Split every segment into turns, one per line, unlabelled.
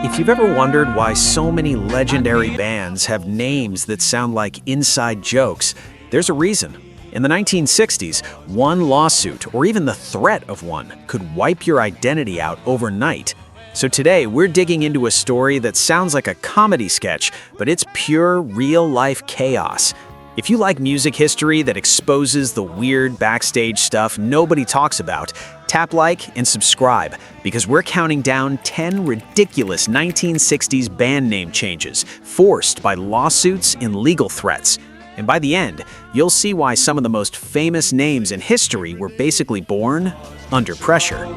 If you've ever wondered why so many legendary bands have names that sound like inside jokes, there's a reason. In the 1960s, one lawsuit, or even the threat of one, could wipe your identity out overnight. So today, we're digging into a story that sounds like a comedy sketch, but it's pure, real-life chaos. If you like music history that exposes the weird backstage stuff nobody talks about, tap like and subscribe, because we're counting down 10 ridiculous 1960s band name changes forced by lawsuits and legal threats. And by the end, you'll see why some of the most famous names in history were basically born under pressure.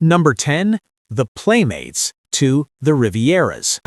Number 10. The Playmates to the Rivieras.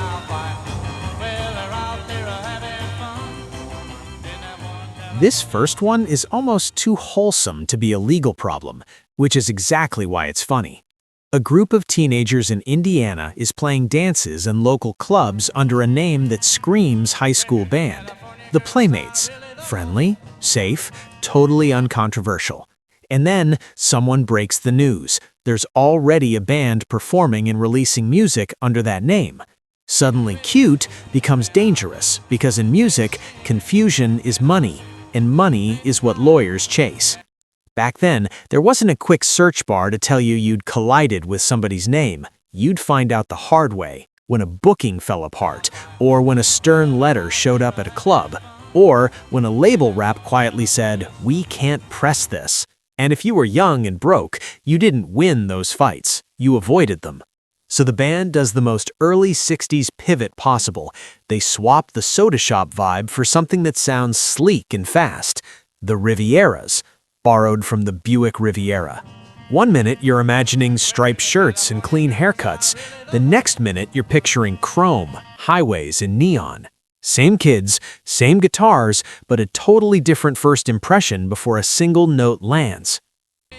This first one is almost too wholesome to be a legal problem, which is exactly why it's funny. A group of teenagers in Indiana is playing dances in local clubs under a name that screams high school band. The Playmates. Friendly, safe, totally uncontroversial. And then someone breaks the news. There's already a band performing and releasing music under that name. Suddenly cute becomes dangerous because in music, confusion is money, and money is what lawyers chase. Back then, there wasn't a quick search bar to tell you you'd collided with somebody's name. You'd find out the hard way, when a booking fell apart, or when a stern letter showed up at a club, or when a label rep quietly said, "We can't press this." And if you were young and broke, you didn't win those fights. You avoided them. So the band does the most early 60s pivot possible. They swap the soda shop vibe for something that sounds sleek and fast. The Rivieras, borrowed from the Buick Riviera. One minute you're imagining striped shirts and clean haircuts. The next minute you're picturing chrome, highways, and neon. Same kids, same guitars, but a totally different first impression before a single note lands.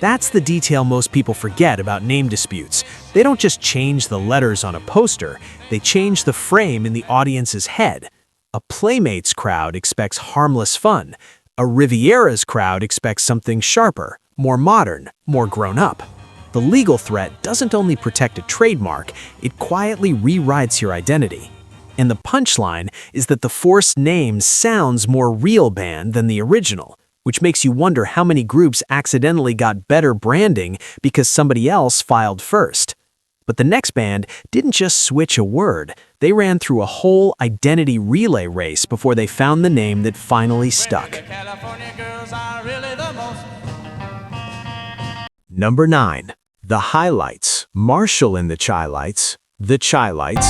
That's the detail most people forget about name disputes. They don't just change the letters on a poster, they change the frame in the audience's head. A Playmates crowd expects harmless fun. A Rivieras crowd expects something sharper, more modern, more grown up. The legal threat doesn't only protect a trademark, it quietly rewrites your identity. And the punchline is that the forced name sounds more real band than the original, which makes you wonder how many groups accidentally got better branding because somebody else filed first. But the next band didn't just switch a word, they ran through a whole identity relay race before they found the name that finally stuck. Number 9. The Highlights. Marshall and the Chi-Lites. The Chi-Lites.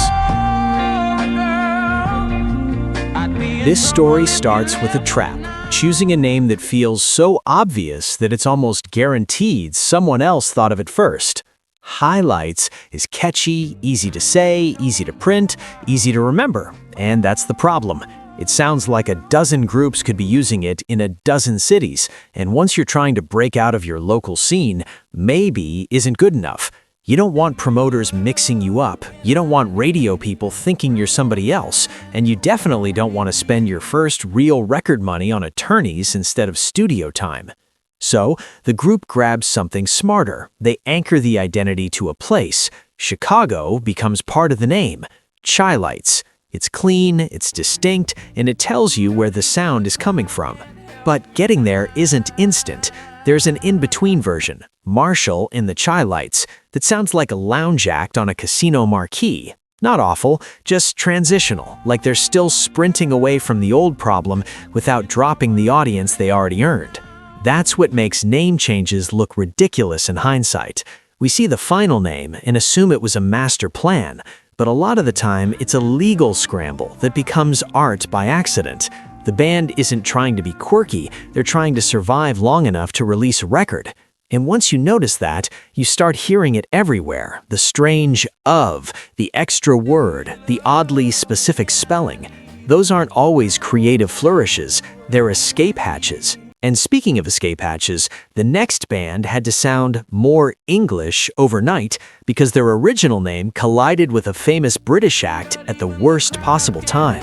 This story starts with a trap, choosing a name that feels so obvious that it's almost guaranteed someone else thought of it first. Highlights is catchy, easy to say, easy to print, easy to remember, and that's the problem. It sounds like a dozen groups could be using it in a dozen cities, and once you're trying to break out of your local scene, maybe isn't good enough. You don't want promoters mixing you up, you don't want radio people thinking you're somebody else, and you definitely don't want to spend your first real record money on attorneys instead of studio time. So, the group grabs something smarter. They anchor the identity to a place. Chicago becomes part of the name. Chi-Lites. It's clean, it's distinct, and it tells you where the sound is coming from. But getting there isn't instant. There's an in-between version, Marshall in the Chi-Lites, that sounds like a lounge act on a casino marquee. Not awful, just transitional, like they're still sprinting away from the old problem without dropping the audience they already earned. That's what makes name changes look ridiculous in hindsight. We see the final name and assume it was a master plan, but a lot of the time it's a legal scramble that becomes art by accident. The band isn't trying to be quirky, they're trying to survive long enough to release a record. And once you notice that, you start hearing it everywhere. The strange of, the extra word, the oddly specific spelling. Those aren't always creative flourishes, they're escape hatches. And speaking of escape hatches, the next band had to sound more English overnight because their original name collided with a famous British act at the worst possible time.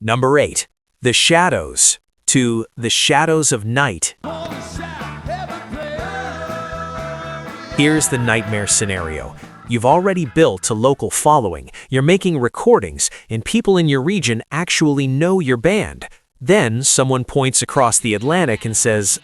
Number 8. The Shadows to the Shadows of Night. Here's the nightmare scenario. You've already built a local following, you're making recordings, and people in your region actually know your band. Then someone points across the Atlantic and says,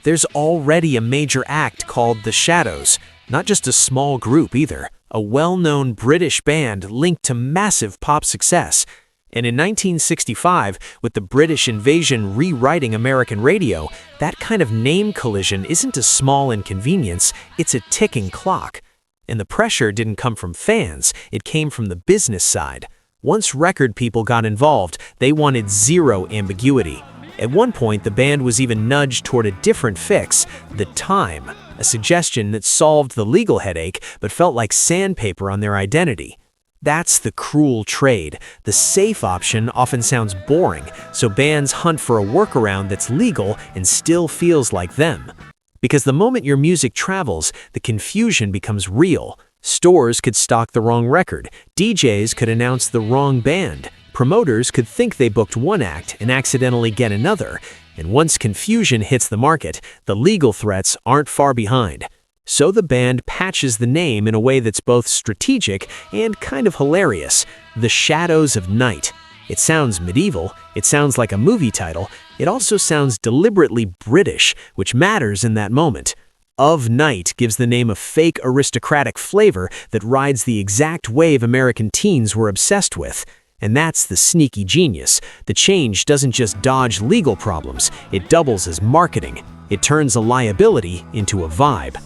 there's already a major act called The Shadows. Not just a small group either, a well-known British band linked to massive pop success. And in 1965, with the British invasion rewriting American radio, that kind of name collision isn't a small inconvenience, it's a ticking clock. And the pressure didn't come from fans, it came from the business side. Once record people got involved, they wanted zero ambiguity. At one point, the band was even nudged toward a different fix, the time, a suggestion that solved the legal headache but felt like sandpaper on their identity. That's the cruel trade. The safe option often sounds boring, so bands hunt for a workaround that's legal and still feels like them. Because the moment your music travels, the confusion becomes real. Stores could stock the wrong record, DJs could announce the wrong band, promoters could think they booked one act and accidentally get another. And once confusion hits the market, the legal threats aren't far behind. So the band patches the name in a way that's both strategic and kind of hilarious. The Shadows of Night. It sounds medieval, it sounds like a movie title, it also sounds deliberately British, which matters in that moment. Of Night gives the name a fake aristocratic flavor that rides the exact wave American teens were obsessed with. And that's the sneaky genius. The change doesn't just dodge legal problems, it doubles as marketing. It turns a liability into a vibe.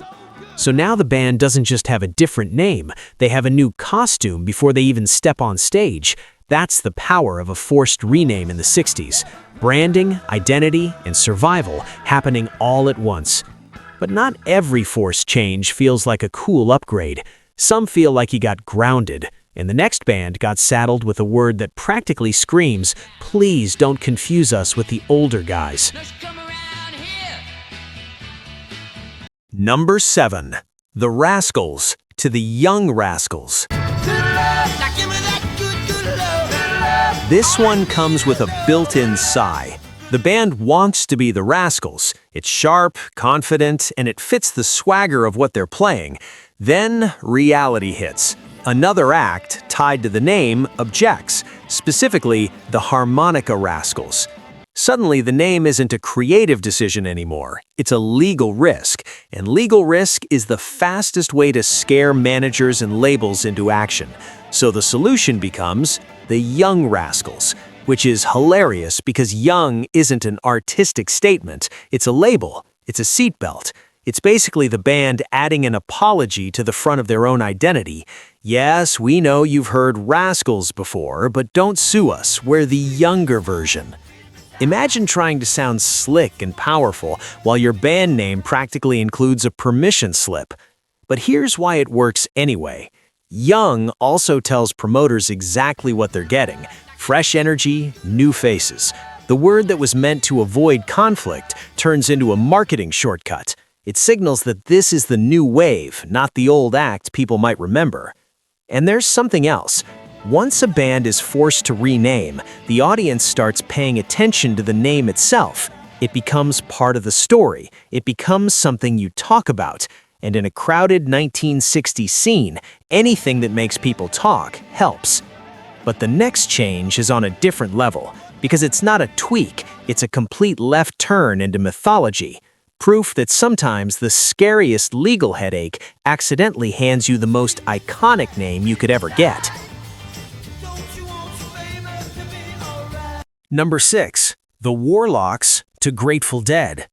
So now the band doesn't just have a different name, they have a new costume before they even step on stage. That's the power of a forced rename in the 60s. Branding, identity, and survival happening all at once. But not every forced change feels like a cool upgrade. Some feel like you got grounded, and the next band got saddled with a word that practically screams, "Please don't confuse us with the older guys." Number 7. The Rascals to the Young Rascals. This one comes with a built-in sigh. The band wants to be the Rascals. It's sharp, confident, and it fits the swagger of what they're playing. Then reality hits. Another act, tied to the name, objects, specifically the Harmonica Rascals. Suddenly, the name isn't a creative decision anymore. It's a legal risk, and legal risk is the fastest way to scare managers and labels into action. So the solution becomes the Young Rascals, which is hilarious because young isn't an artistic statement, it's a label, it's a seatbelt. It's basically the band adding an apology to the front of their own identity. Yes, we know you've heard Rascals before, but don't sue us, we're the younger version. Imagine trying to sound slick and powerful while your band name practically includes a permission slip. But here's why it works anyway. Young also tells promoters exactly what they're getting. Fresh energy, new faces. The word that was meant to avoid conflict turns into a marketing shortcut. It signals that this is the new wave, not the old act people might remember. And there's something else. Once a band is forced to rename, the audience starts paying attention to the name itself. It becomes part of the story. It becomes something you talk about. And in a crowded 1960s scene, anything that makes people talk helps. But the next change is on a different level, because it's not a tweak, it's a complete left turn into mythology. Proof that sometimes the scariest legal headache accidentally hands you the most iconic name you could ever get. Number 6. The Warlocks to Grateful Dead.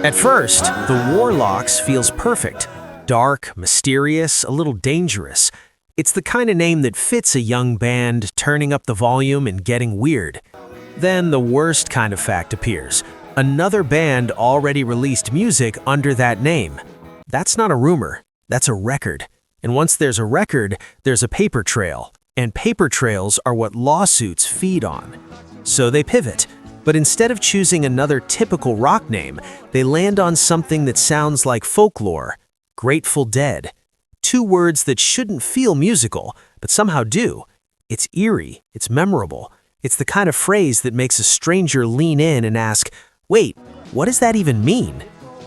At first, the Warlocks feels perfect. Dark, mysterious, a little dangerous. It's the kind of name that fits a young band turning up the volume and getting weird. Then the worst kind of fact appears. Another band already released music under that name. That's not a rumor, that's a record. And once there's a record, there's a paper trail. And paper trails are what lawsuits feed on. So they pivot. But instead of choosing another typical rock name, they land on something that sounds like folklore. Grateful Dead. 2 words that shouldn't feel musical, but somehow do. It's eerie, it's memorable. It's the kind of phrase that makes a stranger lean in and ask, "Wait, what does that even mean?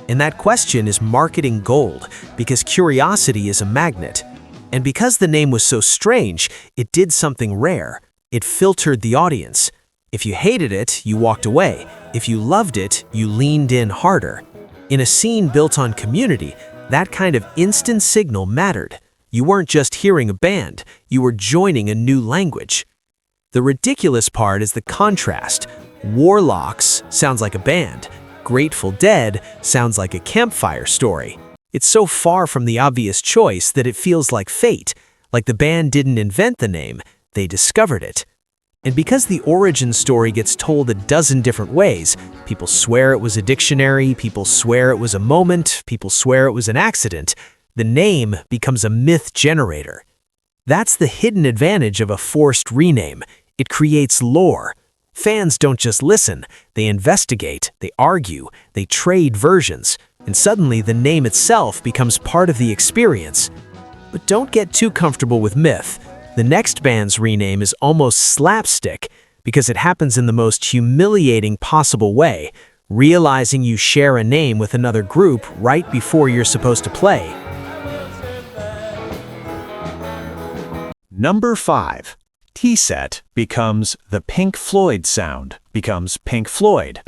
And that question is marketing gold, because curiosity is a magnet. And because the name was so strange, it did something rare. It filtered the audience. If you hated it, you walked away. If you loved it, you leaned in harder. In a scene built on community, that kind of instant signal mattered. You weren't just hearing a band, you were joining a new language. The ridiculous part is the contrast. Warlocks sounds like a band. Grateful Dead sounds like a campfire story. It's so far from the obvious choice that it feels like fate, like the band didn't invent the name, they discovered it. And because the origin story gets told a dozen different ways, people swear it was a dictionary, people swear it was a moment, people swear it was an accident, the name becomes a myth generator. That's the hidden advantage of a forced rename. It creates lore. Fans don't just listen, they investigate, they argue, they trade versions, and suddenly the name itself becomes part of the experience. But don't get too comfortable with myth. The next band's rename is almost slapstick because it happens in the most humiliating possible way, realizing you share a name with another group right before you're supposed to play.
Number 5. T-set becomes the Pink Floyd sound, becomes Pink Floyd.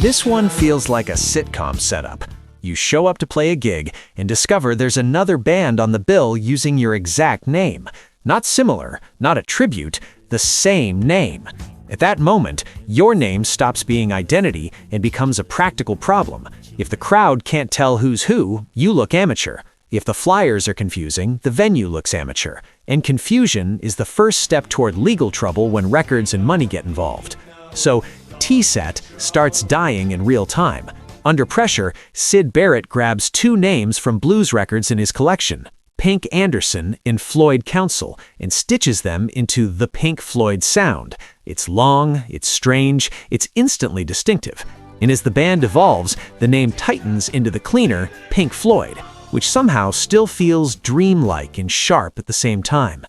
This one feels like a sitcom setup. You show up to play a gig and discover there's another band on the bill using your exact name. Not similar, not a tribute, the same name. At that moment, your name stops being identity and becomes a practical problem. If the crowd can't tell who's who, you look amateur. If the flyers are confusing, the venue looks amateur. And confusion is the first step toward legal trouble when records and money get involved. So, T-set starts dying in real time. Under pressure, Syd Barrett grabs 2 names from blues records in his collection, Pink Anderson and Floyd Council, and stitches them into the Pink Floyd sound. It's long, it's strange, it's instantly distinctive. And as the band evolves, the name tightens into the cleaner Pink Floyd, which somehow still feels dreamlike and sharp at the same time.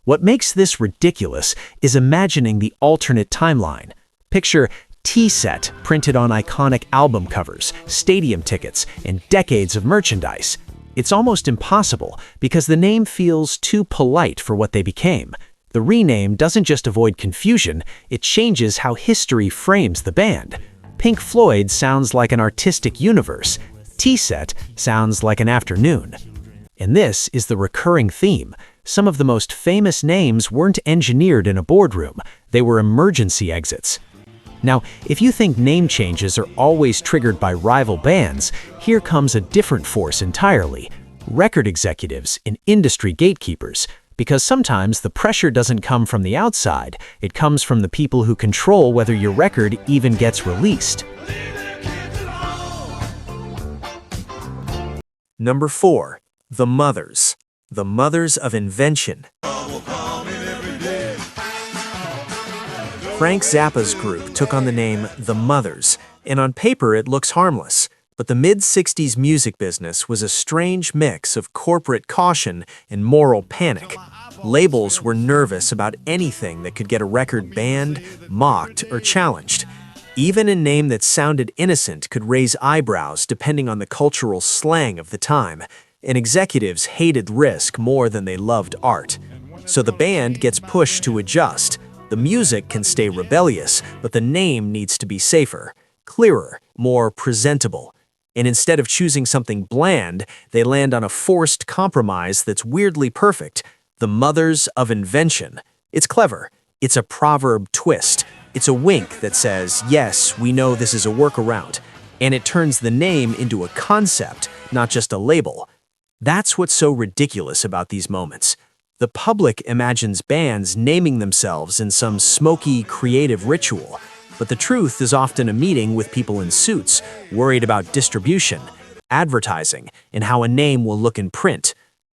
What makes this ridiculous is imagining the alternate timeline. Picture T-set printed on iconic album covers, stadium tickets, and decades of merchandise. It's almost impossible because the name feels too polite for what they became. The rename doesn't just avoid confusion, it changes how history frames the band. Pink Floyd sounds like an artistic universe. T-set sounds like an afternoon. And this is the recurring theme. Some of the most famous names weren't engineered in a boardroom. They were emergency exits. Now, if you think name changes are always triggered by rival bands, here comes a different force entirely. Record executives and industry gatekeepers. Because sometimes the pressure doesn't come from the outside, it comes from the people who control whether your record even gets released. Number 4. The Mothers. The Mothers of Invention. Frank Zappa's group took on the name The Mothers, and on paper it looks harmless. But the mid-60s music business was a strange mix of corporate caution and moral panic. Labels were nervous about anything that could get a record banned, mocked, or challenged. Even a name that sounded innocent could raise eyebrows depending on the cultural slang of the time, and executives hated risk more than they loved art. So the band gets pushed to adjust. The music can stay rebellious, but the name needs to be safer, clearer, more presentable. And instead of choosing something bland, they land on a forced compromise that's weirdly perfect. The Mothers of Invention. It's clever. It's a proverb twist. It's a wink that says, yes, we know this is a workaround. And it turns the name into a concept, not just a label. That's what's so ridiculous about these moments. The public imagines bands naming themselves in some smoky, creative ritual. But the truth is often a meeting with people in suits, worried about distribution, advertising, and how a name will look in print.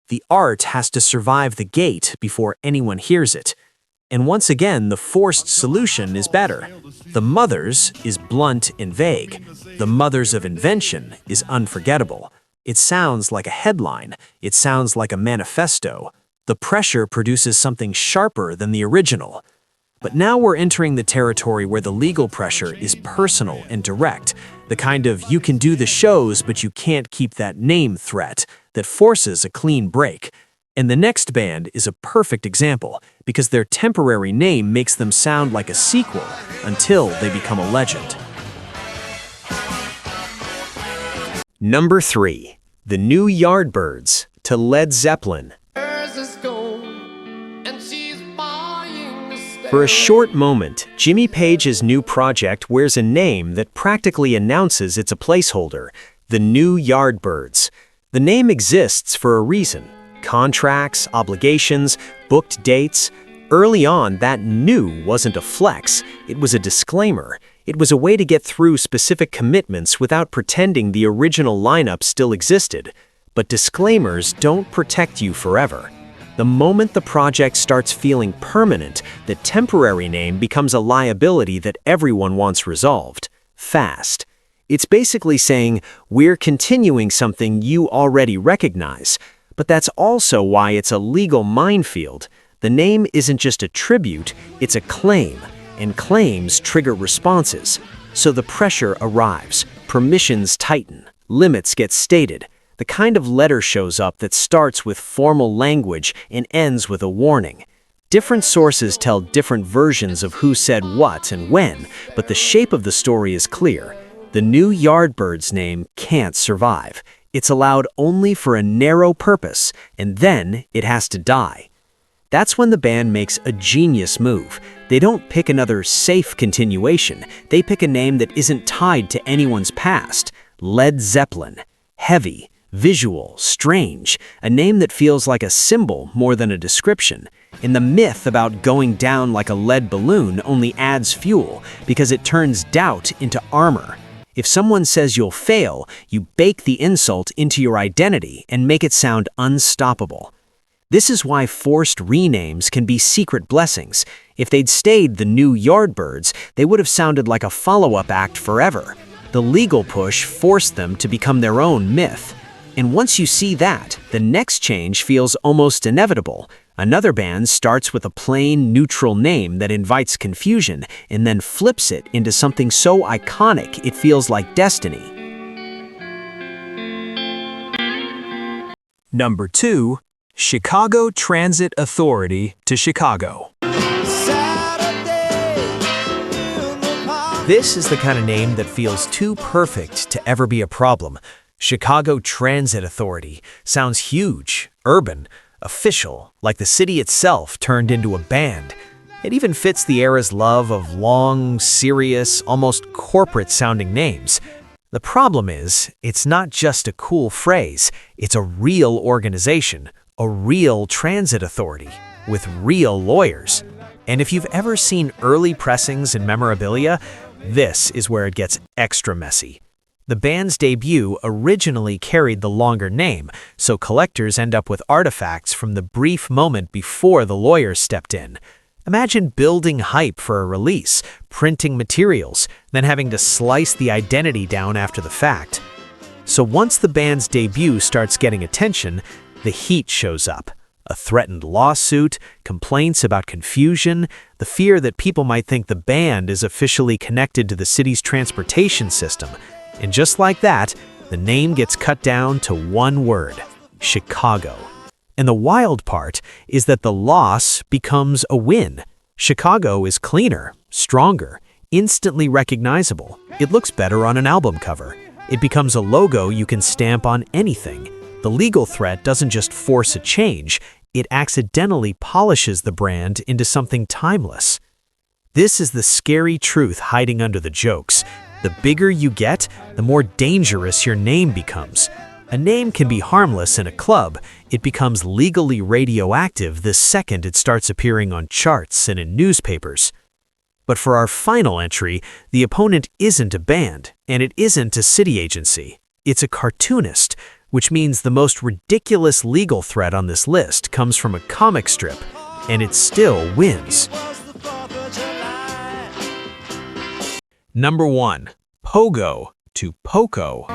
The art has to survive the gate before anyone hears it. And once again, the forced solution is better. The Mothers is blunt and vague. The Mothers of Invention is unforgettable. It sounds like a headline. It sounds like a manifesto. The pressure produces something sharper than the original.
But now we're entering the territory where the legal pressure is personal and direct, the kind of you can do the shows but you can't keep that name threat that forces a clean break. And the next band is a perfect example because their temporary name makes them sound like a sequel until they become a legend.
Number 3. The New Yardbirds to Led Zeppelin. For a short moment, Jimmy Page's new project wears a name that practically announces it's a placeholder, the New Yardbirds. The name exists for a reason. Contracts, obligations, booked dates. Early on, that new wasn't a flex, it was a disclaimer. It was a way to get through specific commitments without pretending the original lineup still existed. But disclaimers don't protect you forever. The moment the project starts feeling permanent, the temporary name becomes a liability that everyone wants resolved, fast. It's basically saying, we're continuing something you already recognize. But that's also why it's a legal minefield. The name isn't just a tribute, it's a claim, and claims trigger responses. So the pressure arrives, permissions tighten, limits get stated. The kind of letter shows up that starts with formal language and ends with a warning. Different sources tell different versions of who said what and when, but the shape of the story is clear. The New Yardbirds name can't survive. It's allowed only for a narrow purpose, and then it has to die. That's when the band makes a genius move. They don't pick another safe continuation. They pick a name that isn't tied to anyone's past. Led Zeppelin. Heavy. Visual, strange, a name that feels like a symbol more than a description. And the myth about going down like a lead balloon only adds fuel because it turns doubt into armor. If someone says you'll fail, you bake the insult into your identity and make it sound unstoppable. This is why forced renames can be secret blessings. If they'd stayed the New Yardbirds, they would have sounded like a follow-up act forever. The legal push forced them to become their own myth. And once you see that, the next change feels almost inevitable. Another band starts with a plain, neutral name that invites confusion and then flips it into something so iconic it feels like destiny.
Number 2. Chicago Transit Authority to Chicago. This is the kind of name that feels too perfect to ever be a problem. Chicago Transit Authority sounds huge, urban, official, like the city itself turned into a band. It even fits the era's love of long, serious, almost corporate-sounding names. The problem is, it's not just a cool phrase, it's a real organization, a real transit authority, with real lawyers. And if you've ever seen early pressings and memorabilia, this is where it gets extra messy. The band's debut originally carried the longer name, so collectors end up with artifacts from the brief moment before the lawyers stepped in. Imagine building hype for a release, printing materials, then having to slice the identity down after the fact. So once the band's debut starts getting attention, the heat shows up. A threatened lawsuit, complaints about confusion, the fear that people might think the band is officially connected to the city's transportation system. And just like that, the name gets cut down to one word, Chicago. And the wild part is that the loss becomes a win. Chicago is cleaner, stronger, instantly recognizable. It looks better on an album cover. It becomes a logo you can stamp on anything. The legal threat doesn't just force a change, it accidentally polishes the brand into something timeless. This is the scary truth hiding under the jokes. The bigger you get, the more dangerous your name becomes. A name can be harmless in a club. It becomes legally radioactive the second it starts appearing on charts and in newspapers. But for our final entry, the opponent isn't a band, and it isn't a city agency. It's a cartoonist, which means the most ridiculous legal threat on this list comes from a comic strip, and it still wins. Number 1. Pogo to Poco.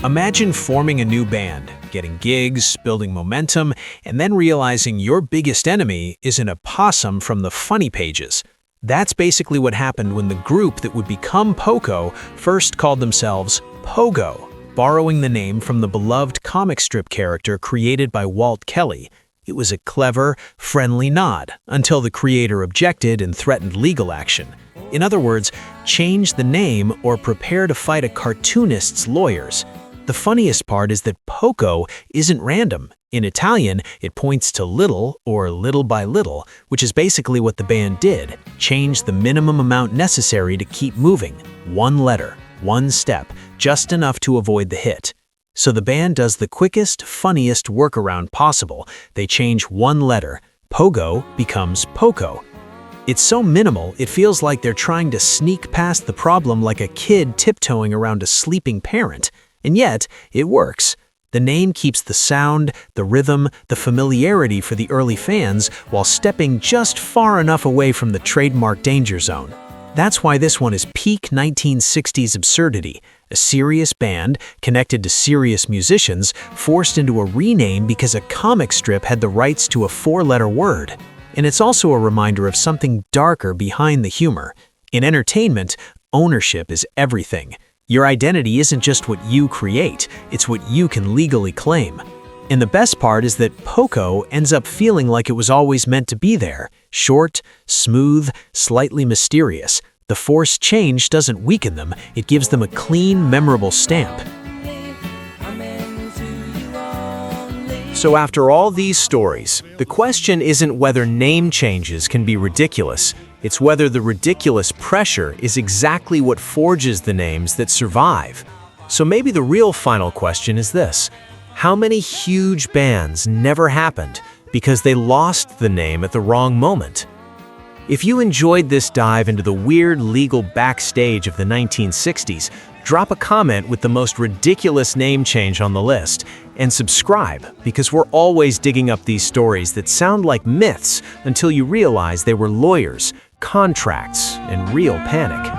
Imagine forming a new band, getting gigs, building momentum, and then realizing your biggest enemy is an opossum from the funny pages. That's basically what happened when the group that would become Poco first called themselves Pogo, borrowing the name from the beloved comic strip character created by Walt Kelly. It was a clever, friendly nod, until the creator objected and threatened legal action. In other words, change the name or prepare to fight a cartoonist's lawyers. The funniest part is that Poco isn't random. In Italian, it points to little or little by little, which is basically what the band did. Change the minimum amount necessary to keep moving. One letter, one step, just enough to avoid the hit. So the band does the quickest, funniest workaround possible. They change one letter. Pogo becomes Poco. It's so minimal, it feels like they're trying to sneak past the problem like a kid tiptoeing around a sleeping parent. And yet, it works. The name keeps the sound, the rhythm, the familiarity for the early fans while stepping just far enough away from the trademark danger zone. That's why this one is peak 1960s absurdity. A serious band, connected to serious musicians, forced into a rename because a comic strip had the rights to a four-letter word. And it's also a reminder of something darker behind the humor. In entertainment, ownership is everything. Your identity isn't just what you create, it's what you can legally claim. And the best part is that Poco ends up feeling like it was always meant to be there. Short, smooth, slightly mysterious. The forced change doesn't weaken them, it gives them a clean, memorable stamp. So after all these stories, the question isn't whether name changes can be ridiculous, it's whether the ridiculous pressure is exactly what forges the names that survive. So maybe the real final question is this: how many huge bands never happened because they lost the name at the wrong moment? If you enjoyed this dive into the weird legal backstage of the 1960s, drop a comment with the most ridiculous name change on the list, and subscribe, because we're always digging up these stories that sound like myths until you realize they were lawyers, contracts, and real panic.